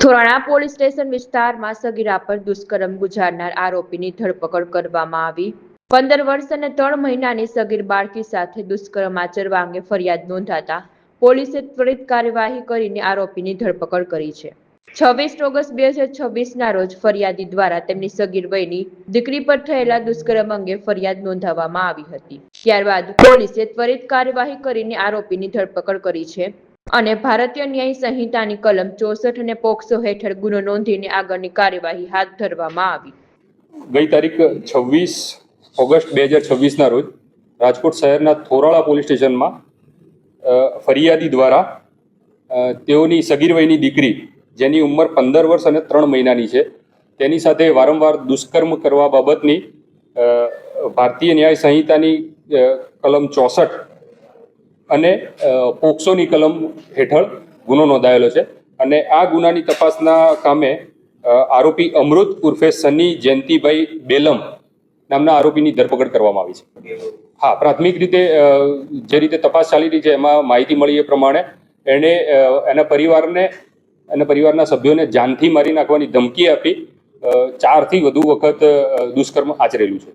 થોરાણા police station વિસ્તારમાં સગીરા પર દુષ્કર્મ ગુજારનાર આરોપીની ધરપકડ કરવામાં આવી। 15 વર્ષ અને 3 મહિનાની સગીર બાળકી સાથે દુષ્કર્મ આચરવા અંગે ફરિયાદ નોંધાતા પોલીસે ત્વરિત કાર્યવાહી કરીને આરોપીની ધરપકડ કરી છે। 26 ઓગસ્ટ 2026ના રોજ ફરિયાદી દ્વારા તેમની સગીર વયની દીકરી પર થયેલા દુષ્કર્મ અંગે ફરિયાદ નોંધાવવામાં આવી હતી। ત્યારબાદ પોલીસે ત્વરિત કાર્યવાહી કરીને આરોપીની ધરપકડ કરી છે અને ભારતીય ન્યાય સંહિતાની કલમ 64 અને પોક્સો હેઠળ ગુનો નોંધીને આગળની કાર્યવાહી હાથ ધરવામાં આવી। ગઈ તારીખ 26 ઓગસ્ટ 2026ના રોજ રાજકોટ શહેરના થોરાળા પોલીસ સ્ટેશનમાં ફરિયાદી દ્વારા તેઓની સગીર વયની દીકરી જેની ઉંમર 15 વર્ષ અને 3 મહિનાની છે તેની સાથે વારંવાર દુષ્કર્મ કરવા બાબતની ભારતીય ન્યાય સંહિતાની કલમ 64 અને પોક્સોની કલમ હેઠળ ગુનો નોંધાયેલો છે અને આ ગુનાની તપાસના કામે આરોપી અમૃત ઉર્ફે સની જયંતિભાઈ બેલમ નામના આરોપીની ધરપકડ કરવામાં આવી છે। હા, પ્રાથમિક રીતે જે રીતે તપાસ ચાલી રહી છે એમાં માહિતી મળી એ પ્રમાણે એણે એના પરિવારના સભ્યોને જાનથી મારી નાખવાની ધમકી આપી 4થી વધુ વખત દુષ્કર્મ આચરેલું છે।